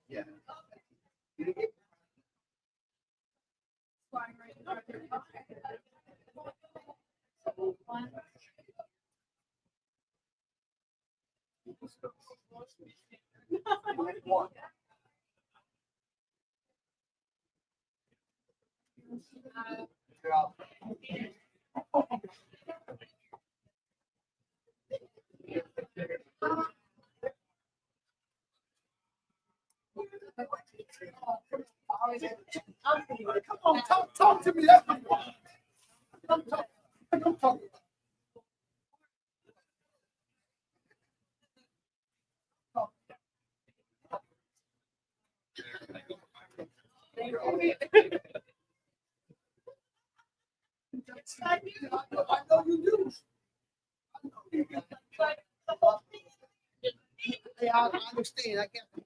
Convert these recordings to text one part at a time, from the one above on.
Yeah. Come on, talk to me. That's the one. Come talk. I know you do. Yeah, I understand. I get it.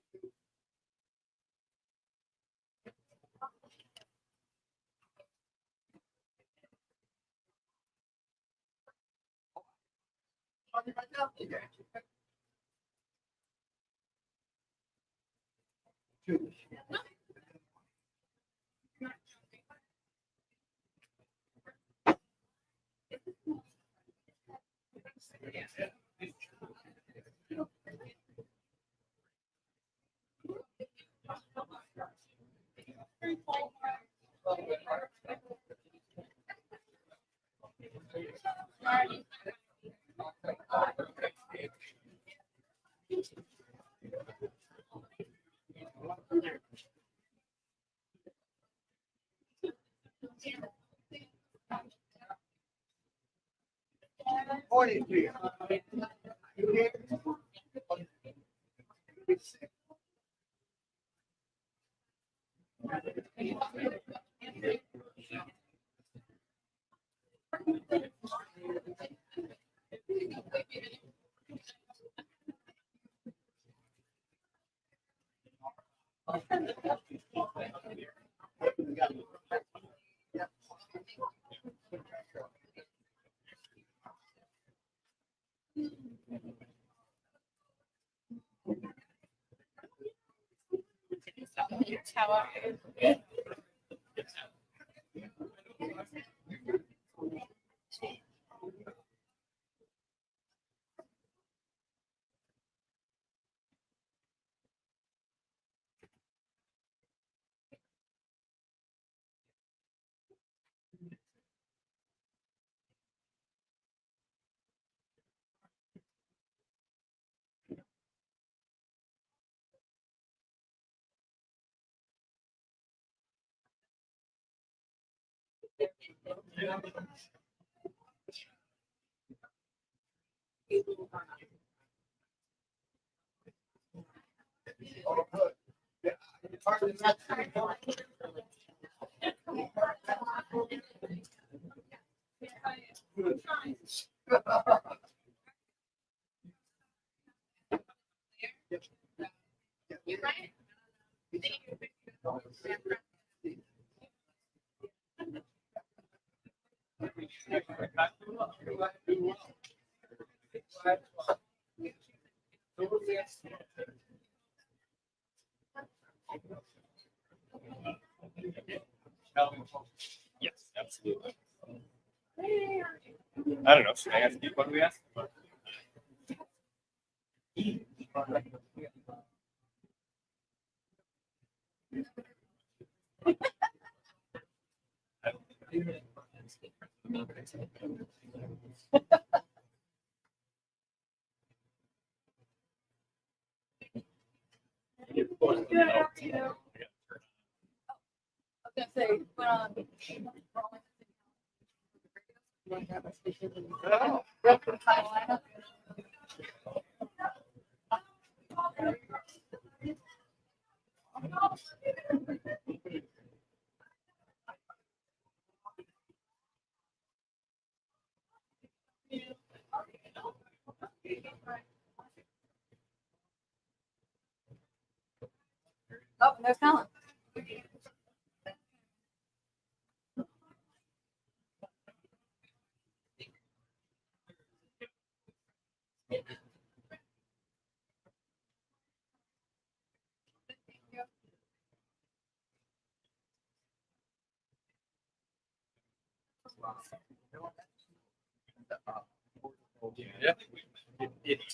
Yes, absolutely. I don't know. Should I ask you what we asked? Oh, there's Helen. Yeah.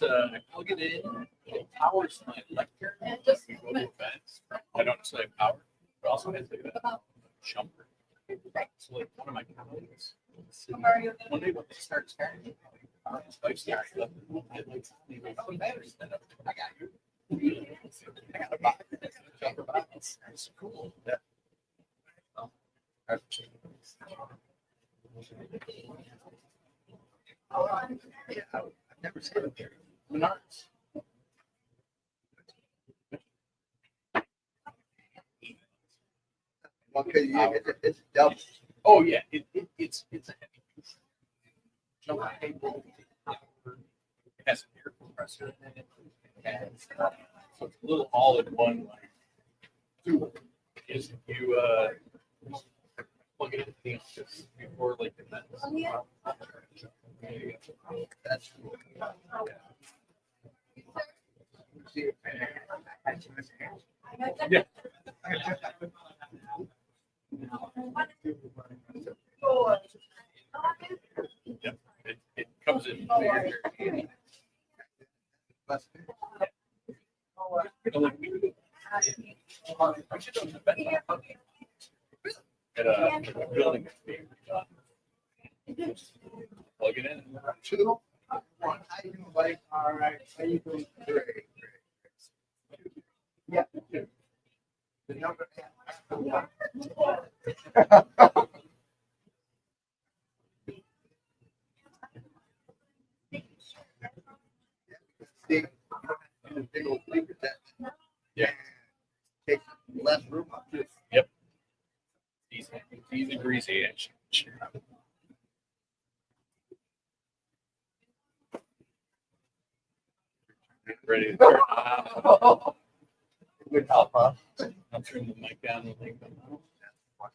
I plug it in. It powers my electric. And just We go to events. I don't necessarily have power, but also has like a jumper. So like one of my colleagues, How are you? one day when they start charging, I started up and I like, oh, batteries. I got you. I got a box. Jumper box. It's cool. Yeah. Yeah, I've never seen it there. Menards. Okay, it's double. Oh yeah, it's a heavy piece. No cable. It has an air compressor in it. And so it's a little all in one like tool. Is you plug it in the office before like the vents. Yeah. That's cool. Yeah. Yeah. It comes in very handy. I should have the vent at a building that's being redone. Plug it in. 2, 1. How you doing, buddy? All right. How you doing? Great. Yeah. The number. Big old speaker that. Yeah. Takes less room up. Yep. Easy greasy edge. Ready to turn on. Good help, huh? I'll turn the mic down and leave them out. That's fun.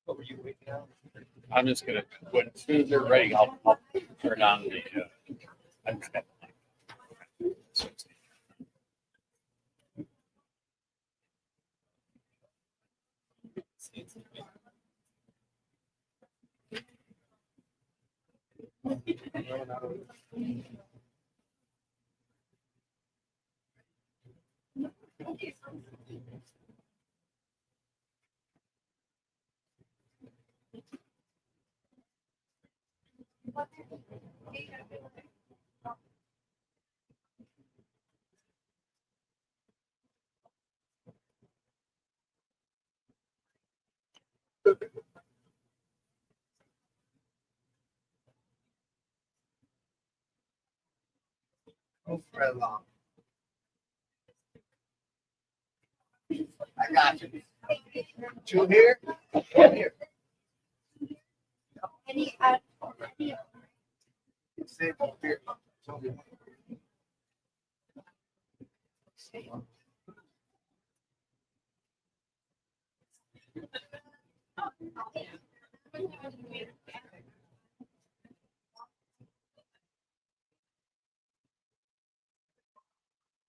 What were you waiting on? I'm just gonna, as soon as they're ready, I'll turn on the. I'm just gonna. Move right along. I got you. 2 here, 1 here. Same up here.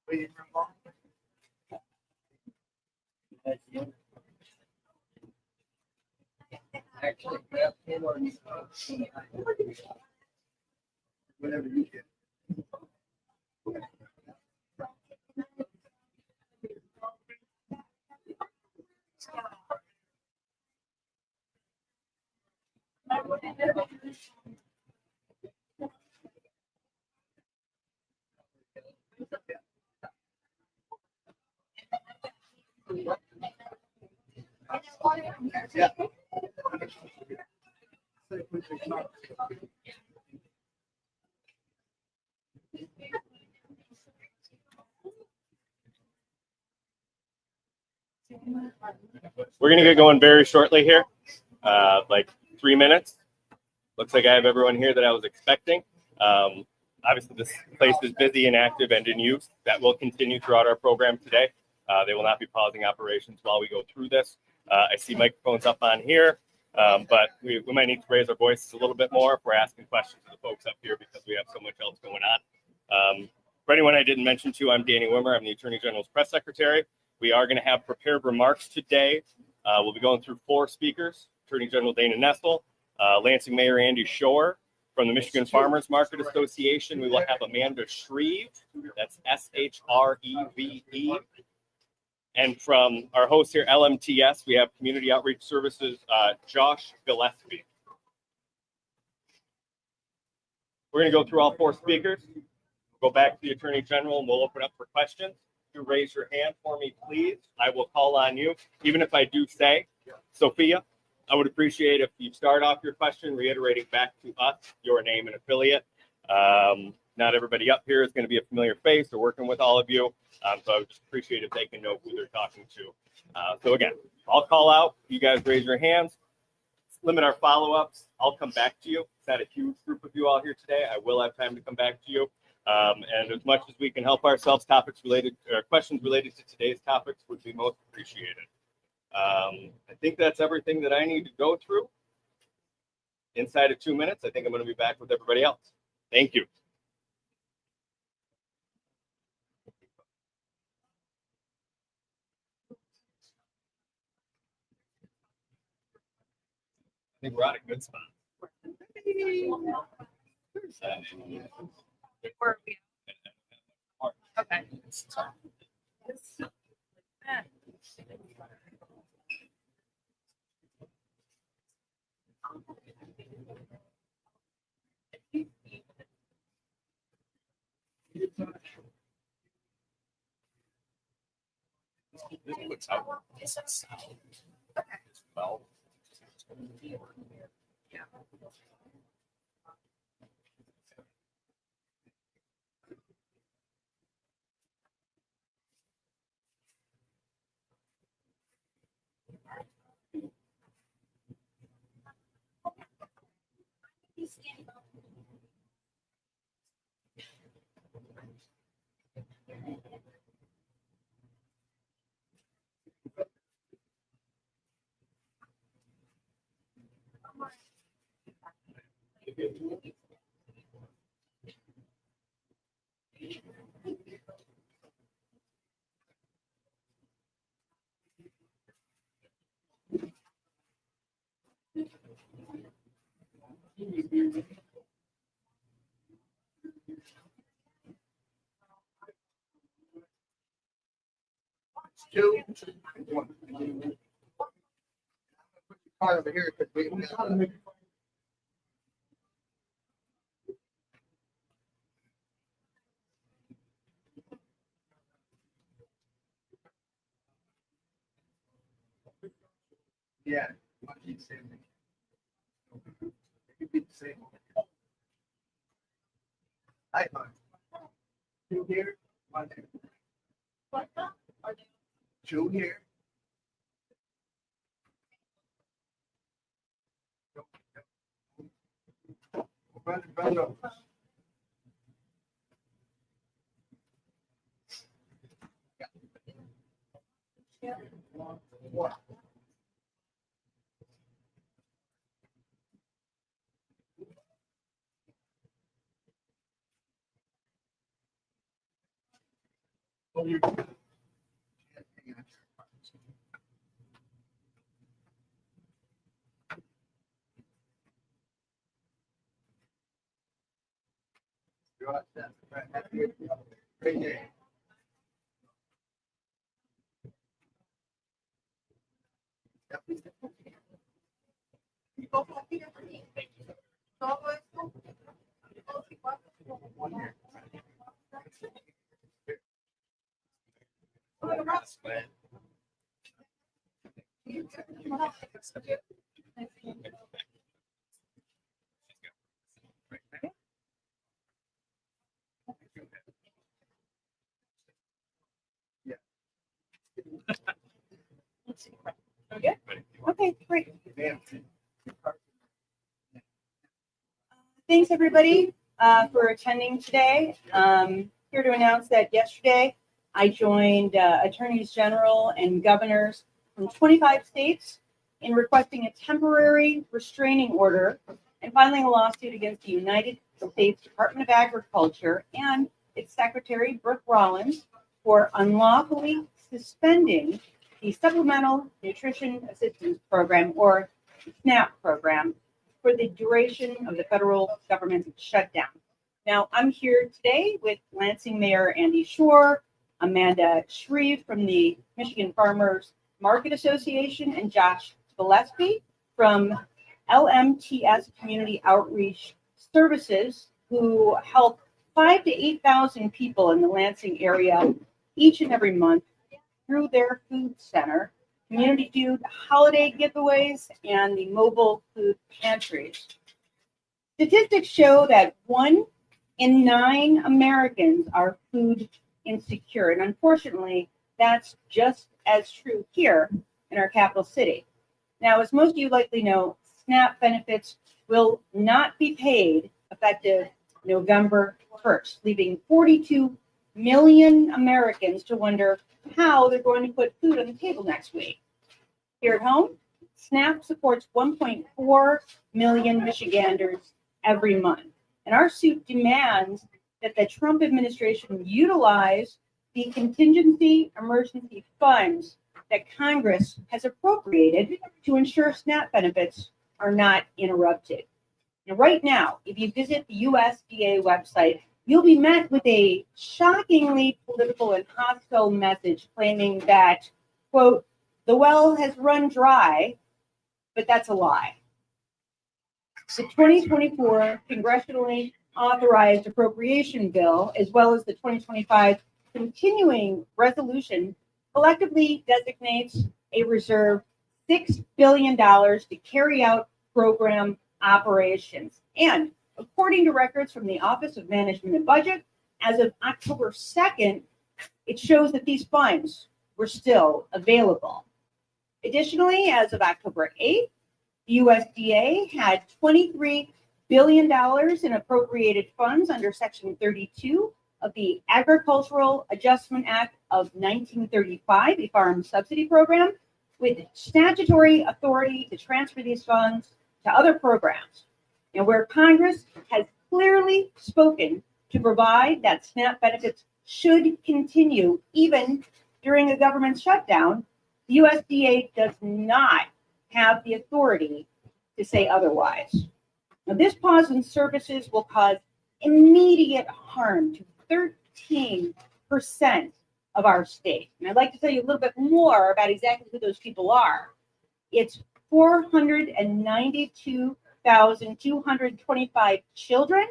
Waiting for long. Actually, grab him or whatever you get. Yeah. We're going to get going very shortly here, like 3 minutes. Looks like I have everyone here that I was expecting. Obviously, this place is busy and active and in use. That will continue throughout our program today. They will not be pausing operations while we go through this. I see microphones up on here, but we might need to raise our voices a little bit more if we're asking questions to the folks up here because we have so much else going on. For anyone I didn't mention to, I'm Danny Wimmer. I'm the Attorney General's press secretary. We are going to have prepared remarks today. We'll be going through 4 speakers: Attorney General Dana Nessel, Lansing Mayor Andy Schor. From the Michigan Farmers Market Association, we will have Amanda Shreve. That's Shreve. And from our host here, LMTS, we have Community Outreach Services, Josh Gillespie. We're going to go through all 4 speakers. Go back to the Attorney General, and we'll open up for questions. You raise your hand for me, please. I will call on you. Even if I do say, Sophia, I would appreciate if you start off your question reiterating back to us your name and affiliate. Not everybody up here is going to be a familiar face or working with all of you. So I would just appreciate if they can know who they're talking to. So again, I'll call out. You guys raise your hands. Limit our follow-ups. I'll come back to you. It's not a huge group of you all here today. I will have time to come back to you. And as much as we can help ourselves, questions related to today's topics would be most appreciated. I think that's everything that I need to go through. Inside of 2 minutes, I think I'm going to be back with everybody else. Thank you. I think we're at a good spot. Okay. This puts out well. Yeah. Two. Part over here could be. Yeah. Hi, two here, one there. Two here. Brother. One. Oh, you. Right there. Okay, great. Thanks, everybody, for attending today. Here to announce that yesterday I joined attorneys general and governors from 25 states in requesting a temporary restraining order and filing a lawsuit against the United States Department of Agriculture and its Secretary, Brooke Rollins, for unlawfully suspending the Supplemental Nutrition Assistance Program, or SNAP program, for the duration of the federal government's shutdown. Now, I'm here today with Lansing Mayor Andy Schor, Amanda Shreve from the Michigan Farmers Market Association, and Josh Gillespie from LMTS Community Outreach Services, who help 5,000 to 8,000 people in the Lansing area each and every month through their food center, community food, holiday giveaways, and the mobile food pantries. Statistics show that 1 in 9 Americans are food insecure, and unfortunately, that's just as true here in our capital city. Now, as most of you likely know, SNAP benefits will not be paid effective November 1st, leaving 42 million Americans to wonder how they're going to put food on the table next week. Here at home, SNAP supports 1.4 million Michiganders every month. And our suit demands that the Trump administration utilize the contingency emergency funds that Congress has appropriated to ensure SNAP benefits are not interrupted. Now, right now, if you visit the USDA website, you'll be met with a shockingly political and hostile message claiming that, quote, the well has run dry, but that's a lie. The 2024 congressionally authorized appropriation bill, as well as the 2025 continuing resolution, collectively designates a reserve $6 billion to carry out program operations. And according to records from the Office of Management and Budget, as of October 2nd, it shows that these funds were still available. Additionally, as of October 8th, the USDA had $23 billion in appropriated funds under Section 32 of the Agricultural Adjustment Act of 1935, a farm subsidy program, with statutory authority to transfer these funds to other programs. And where Congress has clearly spoken to provide that SNAP benefits should continue even during a government shutdown, the USDA does not have the authority to say otherwise. Now, this pause in services will cause immediate harm to 13% of our state. And I'd like to tell you a little bit more about exactly who those people are. It's 492,225 children,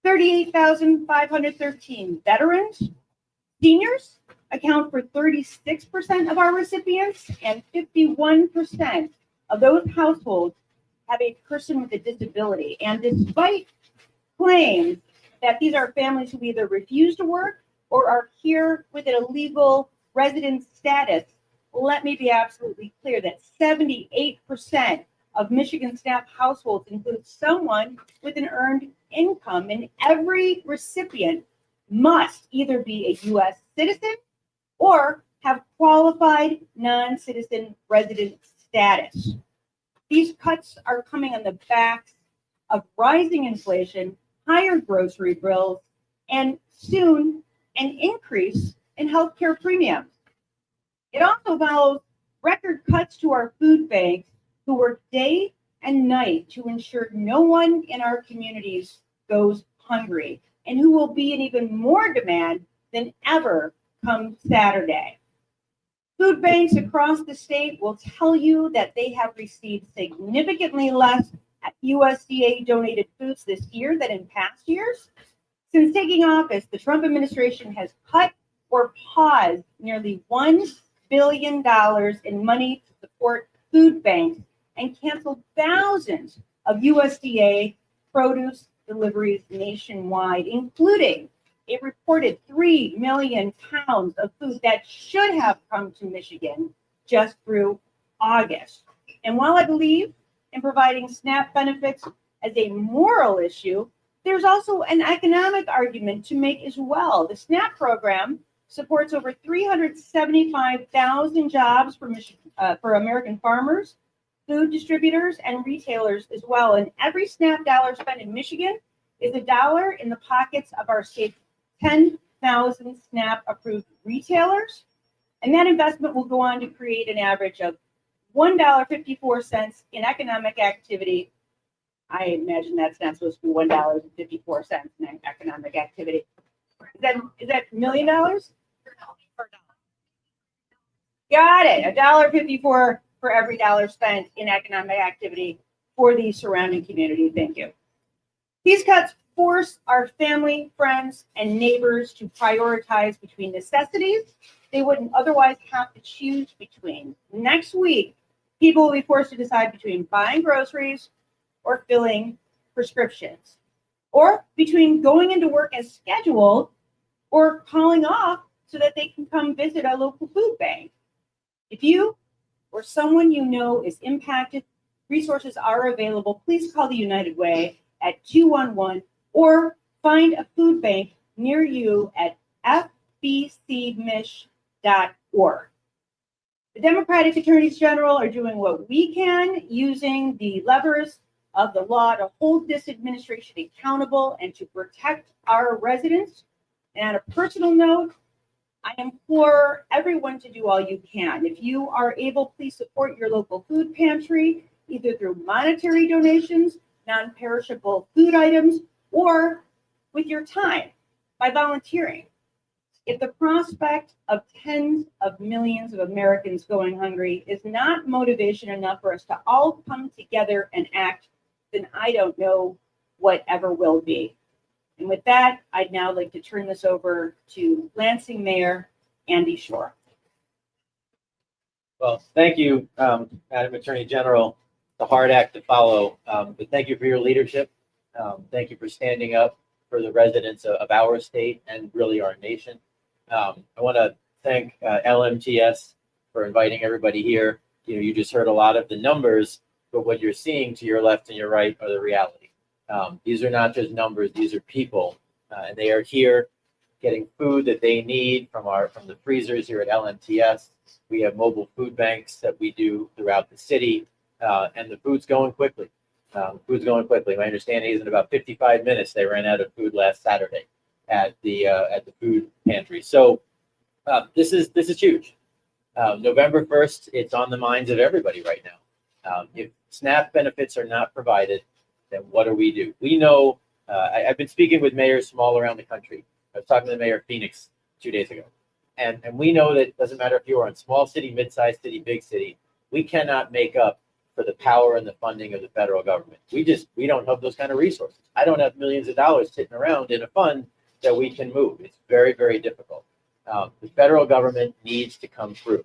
38,513 veterans. Seniors account for 36% of our recipients, and 51% of those households have a person with a disability. And despite claims that these are families who either refuse to work or are here with an illegal resident status, let me be absolutely clear that 78% of Michigan SNAP households include someone with an earned income, and every recipient must either be a U.S. citizen or have qualified non-citizen resident status. These cuts are coming on the backs of rising inflation, higher grocery bills, and soon an increase in healthcare premiums. It also follows record cuts to our food banks, who work day and night to ensure no one in our communities goes hungry, and who will be in even more demand than ever come Saturday. Food banks across the state will tell you that they have received significantly less USDA donated foods this year than in past years. Since taking office, the Trump administration has cut or paused nearly $1 billion in money to support food banks and canceled thousands of USDA produce deliveries nationwide, including a reported 3 million pounds of food that should have come to Michigan just through August. And while I believe in providing SNAP benefits as a moral issue, there's also an economic argument to make as well. The SNAP program supports over 375,000 jobs for American farmers, food distributors, and retailers as well. And every SNAP dollar spent in Michigan is a dollar in the pockets of our state's 10,000 SNAP-approved retailers. And that investment will go on to create an average of $1.54 in economic activity. I imagine that's not supposed to be $1.54 in economic activity. Is that $1 million? Got it. $1.54 for every dollar spent in economic activity for the surrounding community. Thank you. These cuts force our family, friends, and neighbors to prioritize between necessities they wouldn't otherwise have to choose between. Next week, people will be forced to decide between buying groceries or filling prescriptions, or between going into work as scheduled or calling off so that they can come visit a local food bank. If you or someone you know is impacted, resources are available. Please call the United Way at 211 or find a food bank near you at fbcmich.org. The Democratic Attorneys General are doing what we can using the levers of the law to hold this administration accountable and to protect our residents. And on a personal note, I implore everyone to do all you can. If you are able, please support your local food pantry, either through monetary donations, non-perishable food items, or with your time by volunteering. If the prospect of tens of millions of Americans going hungry is not motivation enough for us to all come together and act, then I don't know what ever will be. And with that, I'd now like to turn this over to Lansing Mayor Andy Schor. Well, thank you, Madam Attorney General. It's a hard act to follow, but thank you for your leadership. Thank you for standing up for the residents of our state and really our nation. I want to thank LMTS for inviting everybody here. You just heard a lot of the numbers, but what you're seeing to your left and your right are the reality. These are not just numbers; these are people, and they are here getting food that they need from the freezers here at LMTS. We have mobile food banks that we do throughout the city, and the food's going quickly. My understanding is in about 55 minutes they ran out of food last Saturday at the food pantry. So this is huge. November 1st, it's on the minds of everybody right now. If SNAP benefits are not provided, then what do? We know, I've been speaking with mayors from all around the country. I was talking to the mayor of Phoenix 2 days ago. And we know that it doesn't matter if you are in small city, mid-sized city, big city, we cannot make up for the power and the funding of the federal government. We don't have those kind of resources. I don't have millions of dollars sitting around in a fund that we can move. It's very, very difficult. The federal government needs to come through.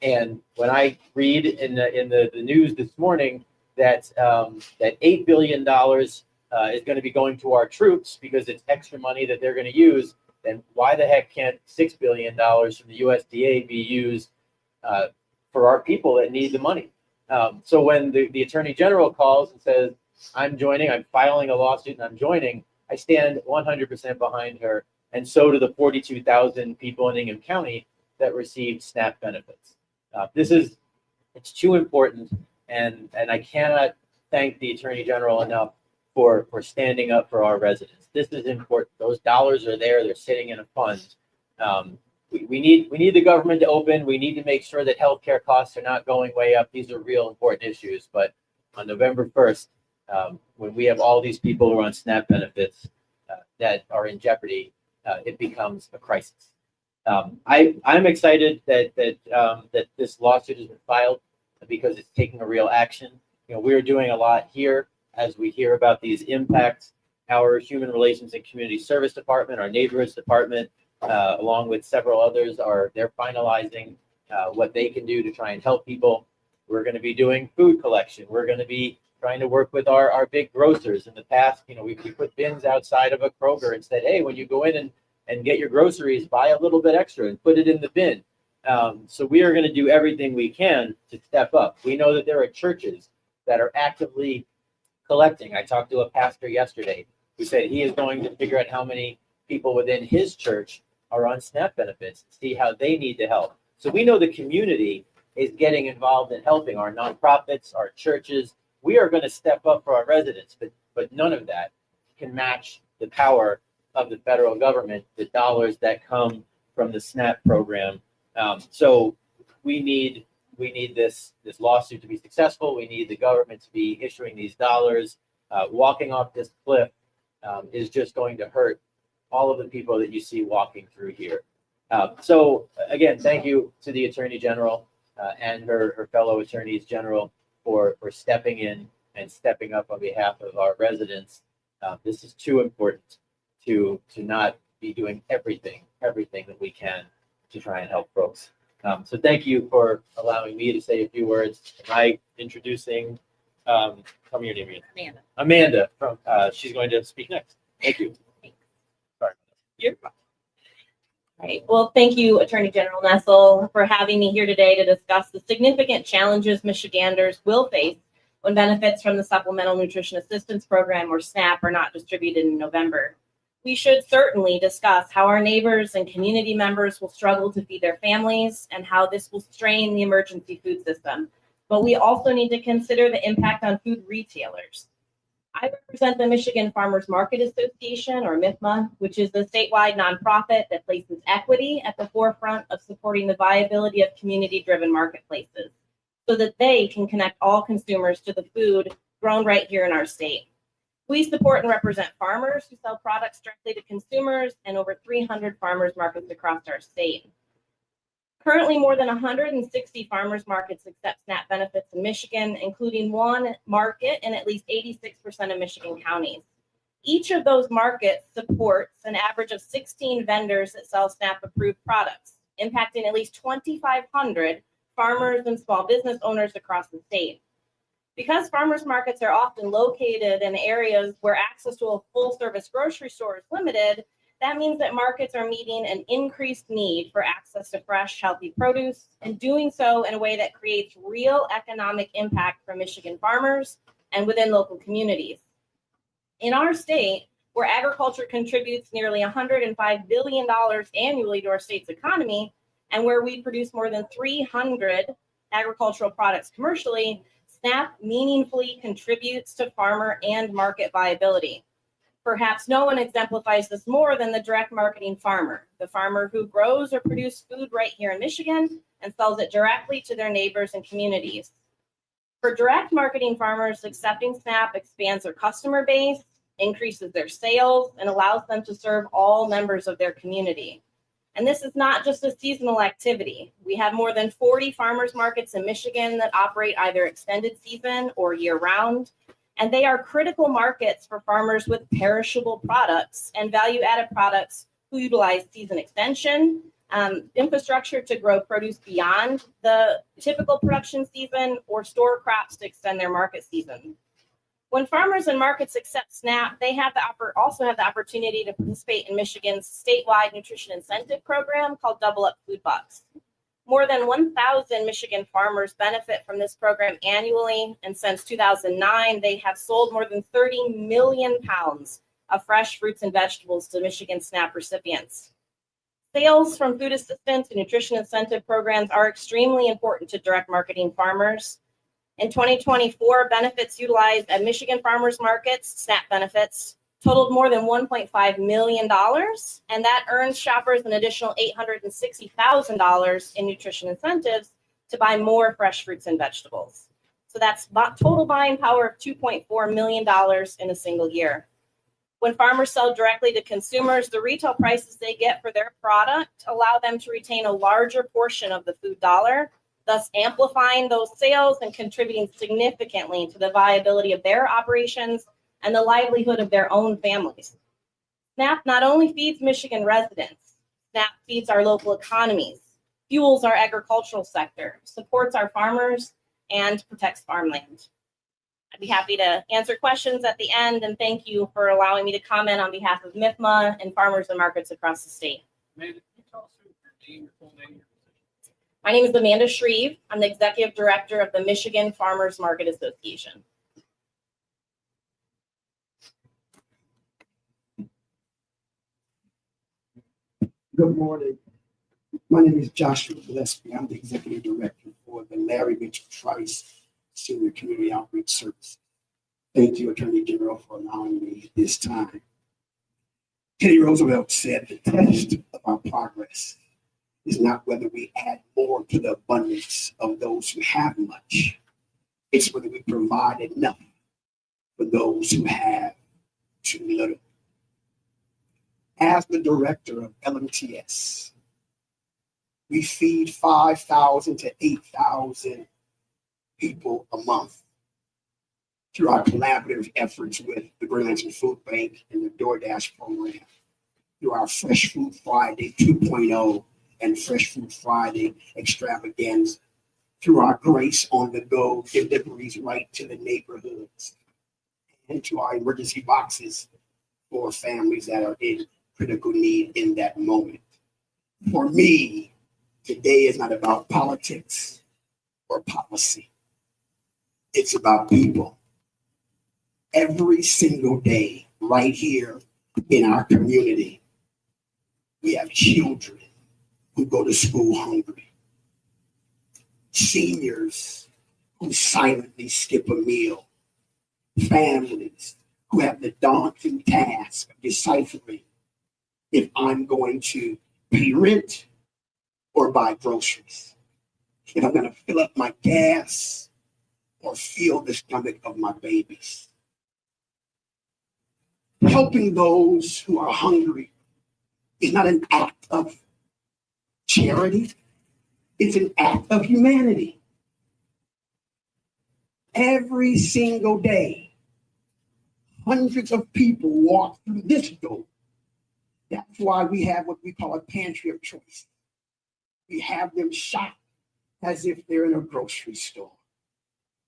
And when I read in the news this morning that $8 billion is going to be going to our troops because it's extra money that they're going to use, then why the heck can't $6 billion from the USDA be used for our people that need the money? So when the Attorney General calls and says, I'm filing a lawsuit and I'm joining, I stand 100% behind her. And so do the 42,000 people in Ingham County that received SNAP benefits. It's too important. And I cannot thank the Attorney General enough for standing up for our residents. This is important. Those dollars are there. They're sitting in a fund. We need the government to open. We need to make sure that healthcare costs are not going way up. These are real important issues. But on November 1st, when we have all these people who are on SNAP benefits that are in jeopardy, it becomes a crisis. I'm excited that this lawsuit has been filed because it's taking a real action. We're doing a lot here as we hear about these impacts. Our Human Relations and Community Service Department, our Neighborhoods Department, along with several others, they're finalizing what they can do to try and help people. We're going to be doing food collection. We're going to be trying to work with our big grocers. In the past, we put bins outside of a Kroger and said, hey, when you go in and get your groceries, buy a little bit extra and put it in the bin. So we are going to do everything we can to step up. We know that there are churches that are actively collecting. I talked to a pastor yesterday who said he is going to figure out how many people within his church are on SNAP benefits, see how they need to help. So we know the community is getting involved in helping our nonprofits, our churches. We are going to step up for our residents, but none of that can match the power of the federal government, the dollars that come from the SNAP program. So we need this lawsuit to be successful. We need the government to be issuing these dollars. Walking off this cliff is just going to hurt all of the people that you see walking through here. So again, thank you to the Attorney General and her fellow attorneys general for stepping in and stepping up on behalf of our residents. This is too important to not be doing everything that we can to try and help folks. So thank you for allowing me to say a few words. Am I introducing, tell me your name again. Amanda from, she's going to speak next. Thank you. Sorry. You're fine. All right. Well, thank you, Attorney General Nessel, for having me here today to discuss the significant challenges Michiganders will face when benefits from the Supplemental Nutrition Assistance Program, or SNAP, are not distributed in November. We should certainly discuss how our neighbors and community members will struggle to feed their families and how this will strain the emergency food system. But we also need to consider the impact on food retailers. I represent the Michigan Farmers Market Association, or MIFMA, which is the statewide nonprofit that places equity at the forefront of supporting the viability of community-driven marketplaces so that they can connect all consumers to the food grown right here in our state. We support and represent farmers who sell products directly to consumers and over 300 farmers markets across our state. Currently, more than 160 farmers markets accept SNAP benefits in Michigan, including one market in at least 86% of Michigan counties. Each of those markets supports an average of 16 vendors that sell SNAP-approved products, impacting at least 2,500 farmers and small business owners across the state. Because farmers markets are often located in areas where access to a full-service grocery store is limited, that means that markets are meeting an increased need for access to fresh, healthy produce, and doing so in a way that creates real economic impact for Michigan farmers and within local communities. In our state, where agriculture contributes nearly $105 billion annually to our state's economy, and where we produce more than 300 agricultural products commercially, SNAP meaningfully contributes to farmer and market viability. Perhaps no one exemplifies this more than the direct marketing farmer, the farmer who grows or produces food right here in Michigan and sells it directly to their neighbors and communities. For direct marketing farmers, accepting SNAP expands their customer base, increases their sales, and allows them to serve all members of their community. And this is not just a seasonal activity. We have more than 40 farmers markets in Michigan that operate either extended season or year-round. And they are critical markets for farmers with perishable products and value-added products who utilize season extension, infrastructure to grow produce beyond the typical production season, or store crops to extend their market season. When farmers and markets accept SNAP, they also have the opportunity to participate in Michigan's statewide nutrition incentive program called Double Up Food Bucks. More than 1,000 Michigan farmers benefit from this program annually, and since 2009, they have sold more than 30 million pounds of fresh fruits and vegetables to Michigan SNAP recipients. Sales from food assistance and nutrition incentive programs are extremely important to direct marketing farmers. In 2024, benefits utilized at Michigan farmers markets, SNAP benefits, totaled more than $1.5 million, and that earns shoppers an additional $860,000 in nutrition incentives to buy more fresh fruits and vegetables. So that's total buying power of $2.4 million in a single year. When farmers sell directly to consumers, the retail prices they get for their product allow them to retain a larger portion of the food dollar, thus amplifying those sales and contributing significantly to the viability of their operations and the livelihood of their own families. SNAP not only feeds Michigan residents, SNAP feeds our local economies, fuels our agricultural sector, supports our farmers, and protects farmland. I'd be happy to answer questions at the end, and thank you for allowing me to comment on behalf of MIFMA and farmers and markets across the state. Amanda, can you tell us your name, your full name, your position? My name is Amanda Shreve. I'm the Executive Director of the Michigan Farmers Market Association. Good morning. My name is Joshua Gillespie. I'm the Executive Director for the Larry Mitchell Trice Senior Community Outreach Service. Thank you, Attorney General, for allowing me this time. Teddy Roosevelt said the test of our progress is not whether we add more to the abundance of those who have much. It's whether we provide enough for those who have too little. As the director of LMTS, we feed 5,000 to 8,000 people a month through our collaborative efforts with the Greater Lansing Food Bank and the DoorDash program, through our Fresh Food Friday 2.0 and Fresh Food Friday extravaganza, through our Grace on the Go deliveries right to the neighborhoods, and to our emergency boxes for families that are in critical need in that moment. For me, today is not about politics or policy. It's about people. Every single day, right here in our community, we have children who go to school hungry, seniors who silently skip a meal, families who have the daunting task of deciphering if I'm going to pay rent or buy groceries, if I'm going to fill up my gas or fill the stomach of my babies. Helping those who are hungry is not an act of charity, it's an act of humanity. Every single day, hundreds of people walk through this door. That's why we have what we call a pantry of choice. We have them shop as if they're in a grocery store.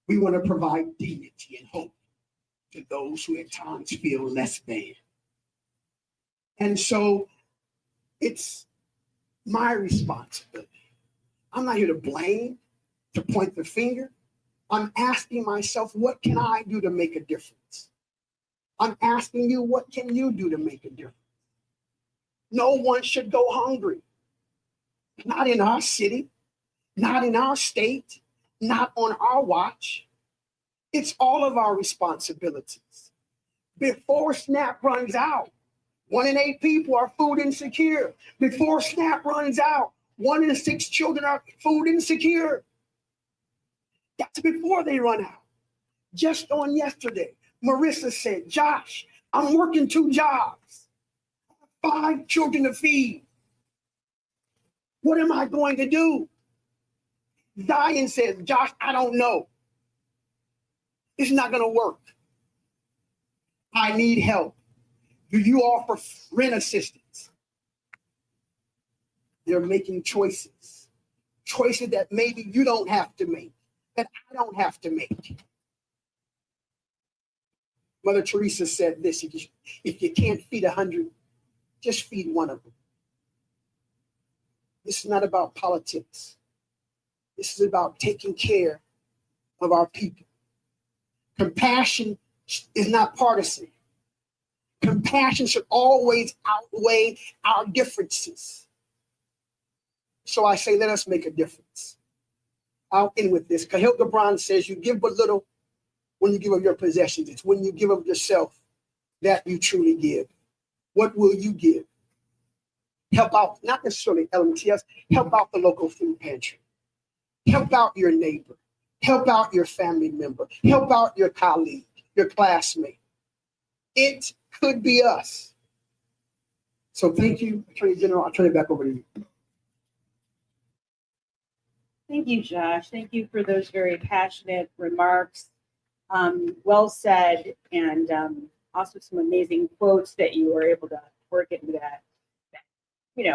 We want to provide dignity and hope to those who at times feel less than. And so it's my responsibility. I'm not here to blame, to point the finger. I'm asking myself, what can I do to make a difference? I'm asking you, what can you do to make a difference? No one should go hungry. Not in our city, not in our state, not on our watch. It's all of our responsibilities. Before SNAP runs out, 1 in 8 people are food insecure. Before SNAP runs out, 1 in 6 children are food insecure. That's before they run out. Just on yesterday, Marissa said, Josh, I'm working 2 jobs, 5 children to feed. What am I going to do? Diane says, Josh, I don't know. It's not going to work. I need help. Do you offer rent assistance? They're making choices that maybe you don't have to make, that I don't have to make. Mother Teresa said this, if you can't feed 100, just feed 1 of them. This is not about politics. This is about taking care of our people. Compassion is not partisan. Compassion should always outweigh our differences. So I say, let us make a difference. I'll end with this. Cahill Gibran says, you give but little when you give of your possessions. It's when you give of yourself that you truly give. What will you give? Help out, not necessarily LMTS, help out the local food pantry. Help out your neighbor. Help out your family member. Help out your colleague, your classmate. It could be us. So thank you, Attorney General. I'll turn it back over to you. Thank you, Josh. Thank you for those very passionate remarks. Well said, and also some amazing quotes that you were able to work into that really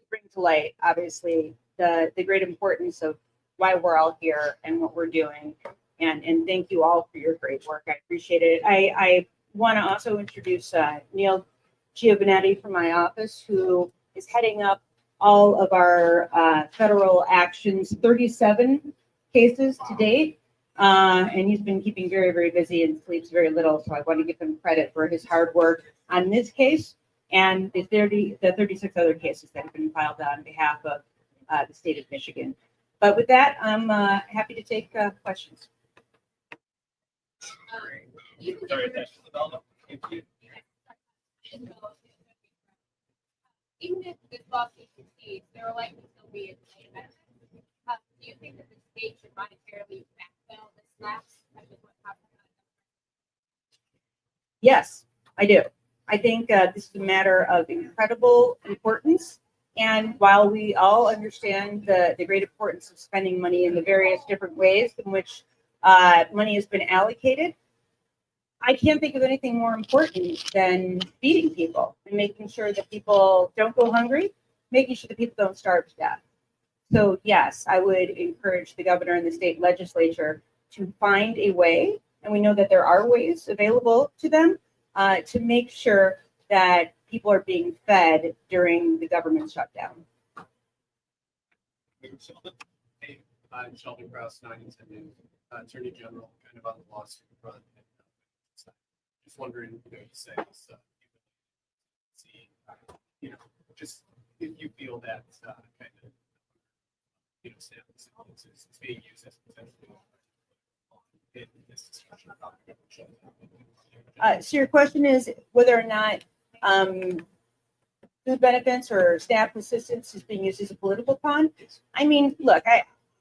bring to light, obviously, the great importance of why we're all here and what we're doing. And thank you all for your great work. I appreciate it. I want to also introduce Neil Giovanetti from my office, who is heading up all of our federal actions, 37 cases to date. And he's been keeping very, very busy and sleeps very little. So I want to give him credit for his hard work on this case and the 36 other cases that have been filed on behalf of the state of Michigan. But with that, I'm happy to take questions. Sorry, that's development. Even if this lawsuit succeeds, there will likely still be a delay benefit. Do you think that the state should monetarily backfill the snaps? Such as what happened? Yes, I do. I think this is a matter of incredible importance. And while we all understand the great importance of spending money in the various different ways in which money has been allocated, I can't think of anything more important than feeding people and making sure that people don't go hungry, making sure that people don't starve to death. So yes, I would encourage the governor and the state legislature to find a way, and we know that there are ways available to them, to make sure that people are being fed during the government shutdown. Hey, Sheldon Krause, 910 News, Attorney General, kind of on the lawsuit front. Just wondering, you say this, see, just if you feel that kind of, it's being used as potentially in this discussion about the shutdown. So your question is whether or not food benefits or staff assistance is being used as a political pawn. I mean, look,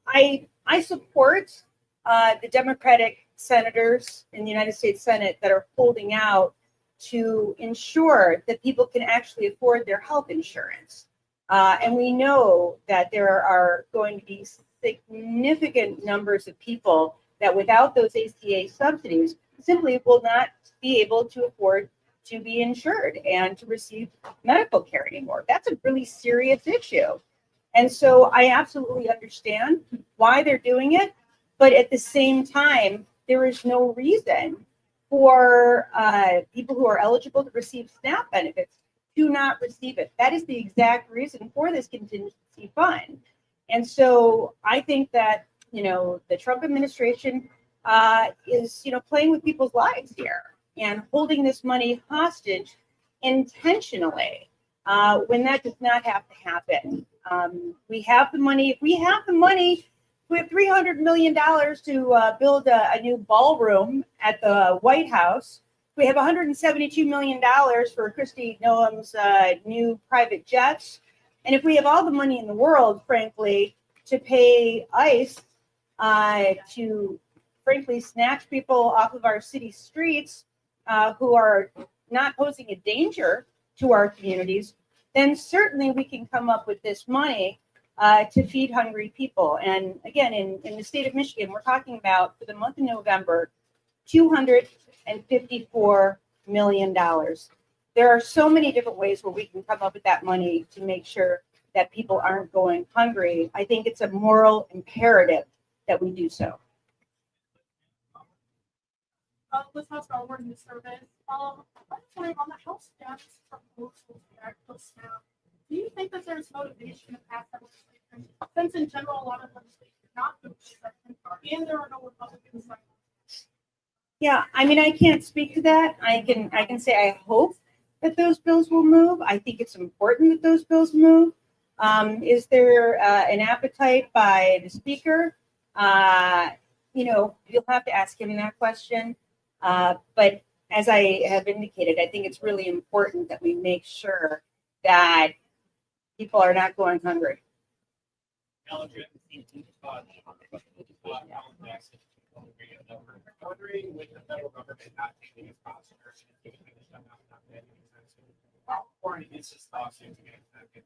I support the Democratic senators in the United States Senate that are holding out to ensure that people can actually afford their health insurance. And we know that there are going to be significant numbers of people that without those ACA subsidies simply will not be able to afford to be insured and to receive medical care anymore. That's a really serious issue. And so I absolutely understand why they're doing it. But at the same time, there is no reason for people who are eligible to receive SNAP benefits to not receive it. That is the exact reason for this contingency fund. And so I think that, the Trump administration is, playing with people's lives here and holding this money hostage intentionally when that does not have to happen. We have the money. If we have the money, we have $300 million to build a new ballroom at the White House. We have $172 million for Kristi Noem's new private jets. And if we have all the money in the world, frankly, to pay ICE to, frankly, snatch people off of our city streets who are not posing a danger to our communities, then certainly we can come up with this money to feed hungry people. And again, in the state of Michigan, we're talking about, for the month of November, $254 million. There are so many different ways where we can come up with that money to make sure that people aren't going hungry. I think it's a moral imperative that we do so. Let's talk about awarding the service. I'm wondering on the House status proposals that goes now. Do you think that there's motivation to pass that legislation? Since in general, a lot of legislation is not good, and there are no Republicans right now. Yeah, I mean, I can't speak to that. I can say I hope that those bills will move. I think it's important that those bills move. Is there an appetite by the speaker? You'll have to ask him that question. But as I have indicated, I think it's really important that we make sure that people are not going hungry. Wondering with the federal government not taking its posture, how important is this lawsuit to get it?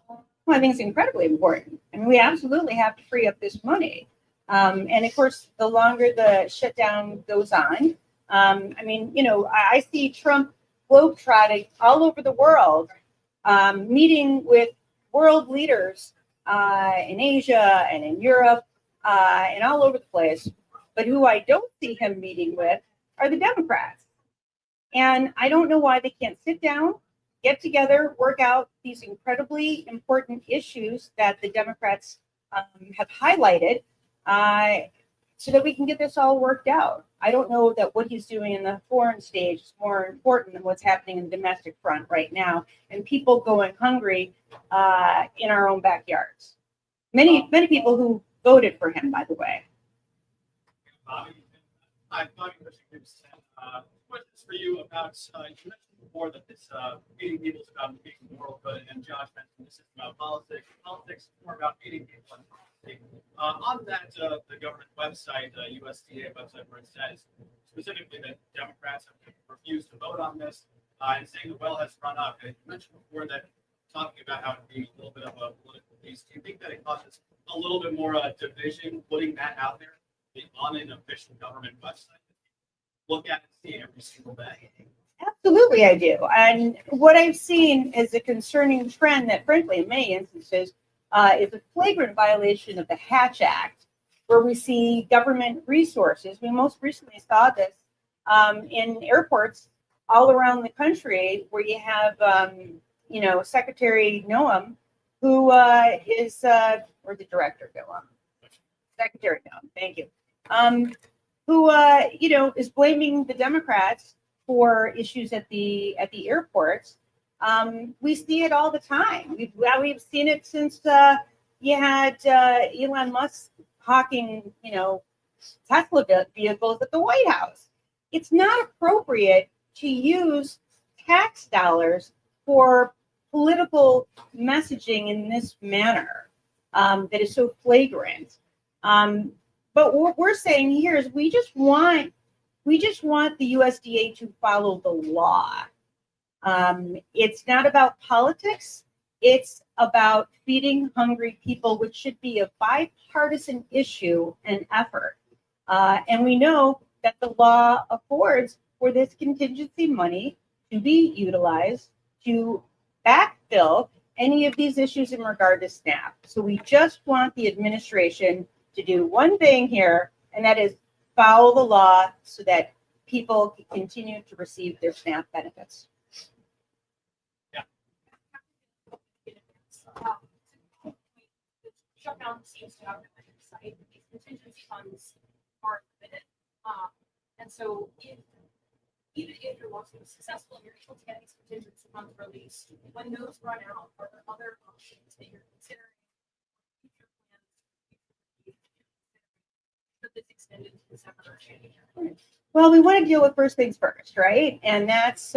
Well, I think it's incredibly important. I mean, we absolutely have to free up this money. And of course, the longer the shutdown goes on, I see Trump globetrotting all over the world, meeting with world leaders in Asia and in Europe and all over the place. But who I don't see him meeting with are the Democrats. And I don't know why they can't sit down get together, work out these incredibly important issues that the Democrats have highlighted, so that we can get this all worked out. I don't know that what he's doing in the foreign stage is more important than what's happening in the domestic front right now, and people going hungry in our own backyards. Many people who voted for him, by the way. Hi, Bobby Michigan. Questions for you about, you mentioned before that this meeting people is about making the world good, and Josh mentioned this is about politics. Politics is more about meeting people and policy. On that, the government website, USDA website, where it says specifically that Democrats have refused to vote on this, and saying the well has run up. And you mentioned before that talking about how it being a little bit of a political piece. Do you think that it causes a little bit more division putting that out there on an official government website? Look at and see every single day. Absolutely, I do. And what I've seen is a concerning trend that, frankly, in many instances, is a flagrant violation of the Hatch Act, where we see government resources. We most recently saw this in airports all around the country, where you have, Secretary Noam, who is, or the Director Noam, Secretary Noam, thank you, who is blaming the Democrats for issues at the airports. We see it all the time. We've seen it since you had Elon Musk hawking, Tesla vehicles at the White House. It's not appropriate to use tax dollars for political messaging in this manner that is so flagrant. But what we're saying here is we just want the USDA to follow the law. It's not about politics. It's about feeding hungry people, which should be a bipartisan issue and effort. And we know that the law affords for this contingency money to be utilized to backfill any of these issues in regard to SNAP. So we just want the administration to do one thing here, and that is follow the law so that people can continue to receive their SNAP benefits. Shutdown seems to have been an insight. These contingency funds are limited. And so even if your lawsuit is successful and you're able to get these contingency funds released, when those run out, are there other options that you're considering? Future plans that this extended to December or January? Well, we want to deal with first things first, right? And that's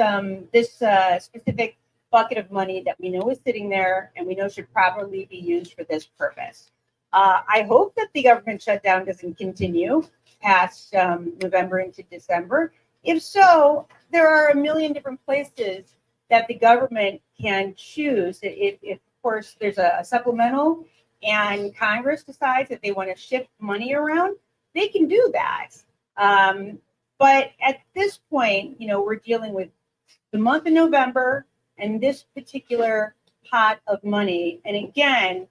this specific bucket of money that we know is sitting there and we know should probably be used for this purpose. I hope that the government shutdown doesn't continue past November into December. If so, there are a million different places that the government can choose. If of course, there's a supplemental and Congress decides that they want to shift money around, they can do that. But at this point, we're dealing with the month of November and this particular pot of money. And again,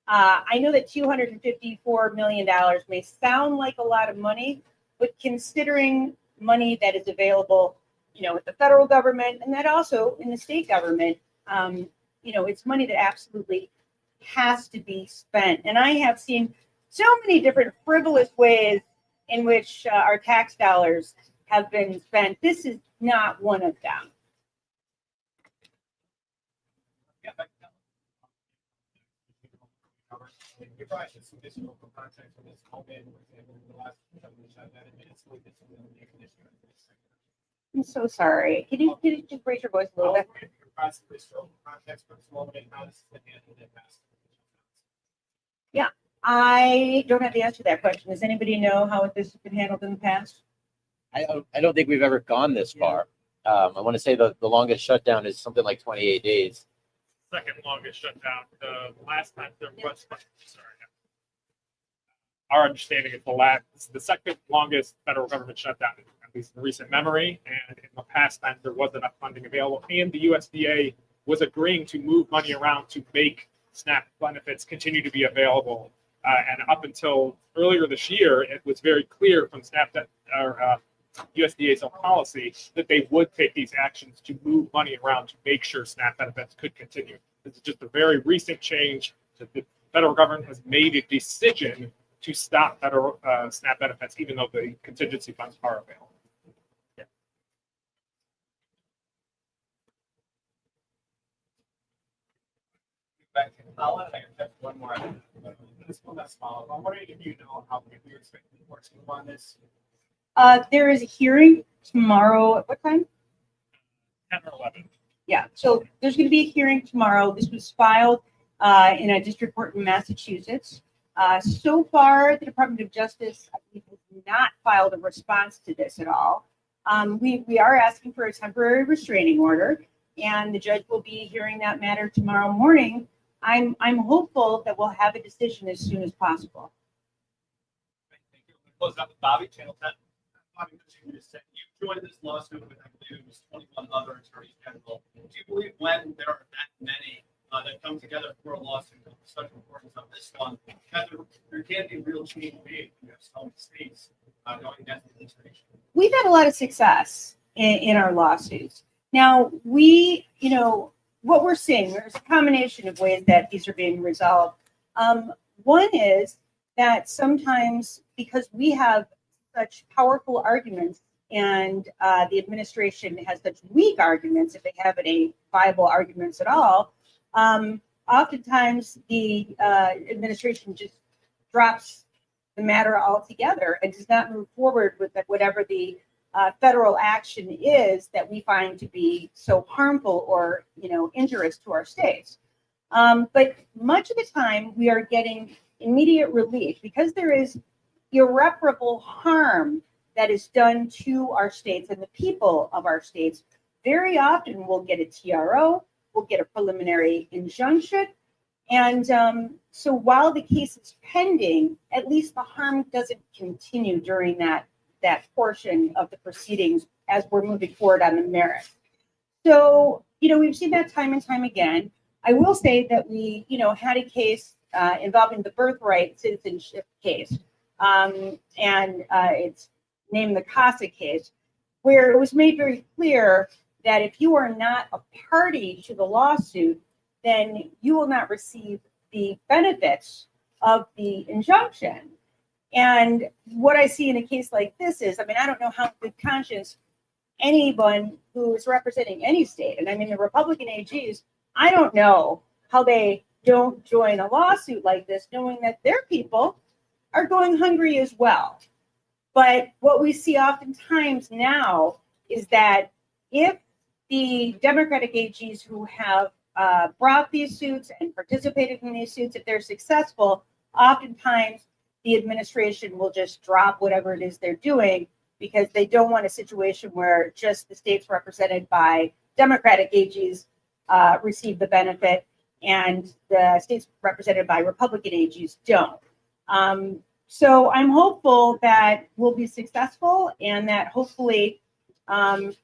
I know that $254 million may sound like a lot of money, but considering money that is available, with the federal government and that also in the state government, it's money that absolutely has to be spent. And I have seen so many different frivolous ways in which our tax dollars have been spent. This is not one of them. You probably should see this local context of this moment, for example, the last government shutdown, and it's with this issue. I'm so sorry. Can you just raise your voice a little bit? Context for this moment and how this has been handled in the past. Yeah, I don't have the answer to that question. Does anybody know how this has been handled in the past? I don't think we've ever gone this far. I want to say the longest shutdown is something like 28 days. Second longest shutdown. The last time there was, sorry, our understanding is the second longest federal government shutdown, at least in recent memory. And in the past times, there was enough funding available, and the USDA was agreeing to move money around to make SNAP benefits continue to be available. And up until earlier this year, it was very clear from SNAP that USDA's own policy, that they would take these actions to move money around to make sure SNAP benefits could continue. This is just a very recent change that the federal government has made a decision to stop federal SNAP benefits, even though the contingency funds are available. Back to Paula, I have one more. This one that's follow. I'm wondering if you know how we expect the courts to move on this. There is a hearing tomorrow. At what time? 10 or 11. Yeah, so there's going to be a hearing tomorrow. This was filed in a district court in Massachusetts. So far, the Department of Justice, I believe, has not filed a response to this at all. We are asking for a temporary restraining order, and the judge will be hearing that matter tomorrow morning. I'm hopeful that we'll have a decision as soon as possible. Thank you. We'll close out with Bobby, Channel 10. Bobby, you joined this lawsuit with, I believe, it was 21 other attorneys general. Do you believe when there are that many that come together for a lawsuit of such importance of this one, that there can be real change made? You have some states going against the administration. We've had a lot of success in our lawsuits. Now, what we're seeing, there's a combination of ways that these are being resolved. One is that sometimes because we have such powerful arguments and the administration has such weak arguments, if they have any viable arguments at all, oftentimes the administration just drops the matter altogether and does not move forward with whatever the federal action is that we find to be so harmful or injurious to our states. But much of the time we are getting immediate relief because there is irreparable harm that is done to our states and the people of our states. Very often we'll get a TRO, we'll get a preliminary injunction. And so while the case is pending, at least the harm doesn't continue during that portion of the proceedings as we're moving forward on the merits. So, we've seen that time and time again. I will say that we, had a case involving the birthright citizenship case. And it's named the CASA case, where it was made very clear that if you are not a party to the lawsuit, then you will not receive the benefits of the injunction. And what I see in a case like this is, I don't know how good conscience anyone who is representing any state, and the Republican AGs, I don't know how they don't join a lawsuit like this, knowing that their people are going hungry as well. But what we see oftentimes now is that if the Democratic AGs who have brought these suits and participated in these suits, if they're successful, oftentimes the administration will just drop whatever it is they're doing because they don't want a situation where just the states represented by Democratic AGs receive the benefit and the states represented by Republican AGs don't. So I'm hopeful that we'll be successful and that hopefully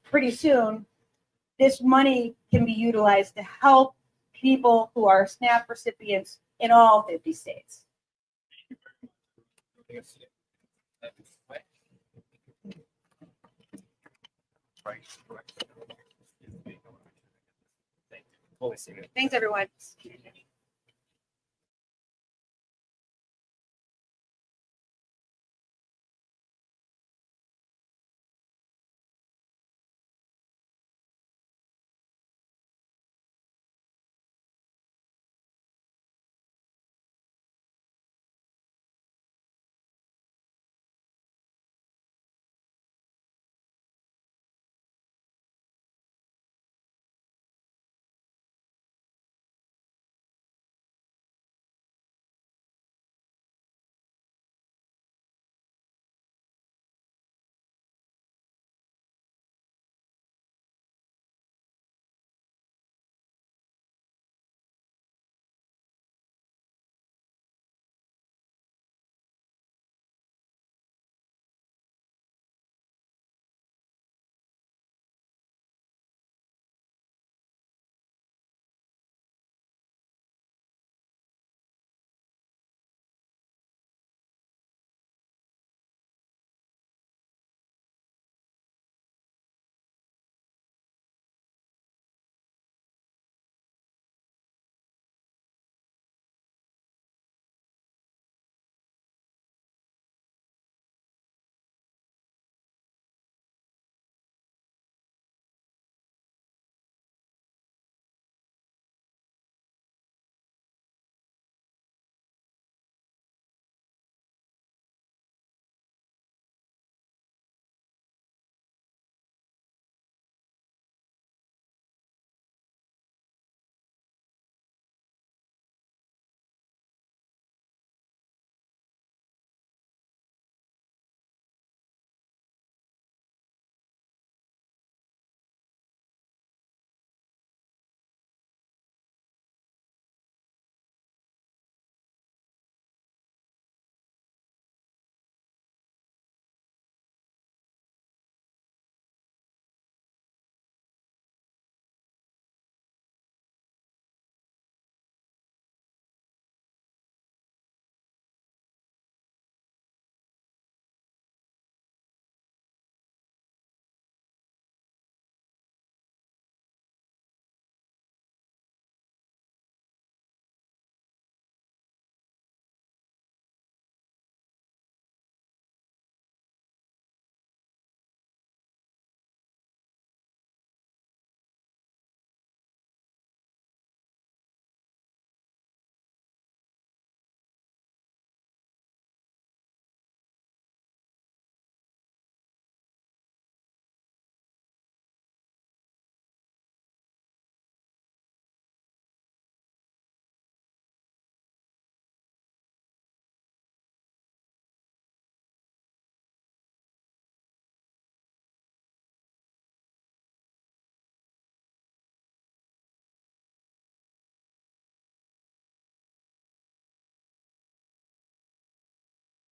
pretty soon this money can be utilized to help people who are SNAP recipients in all 50 states. Thanks, everyone.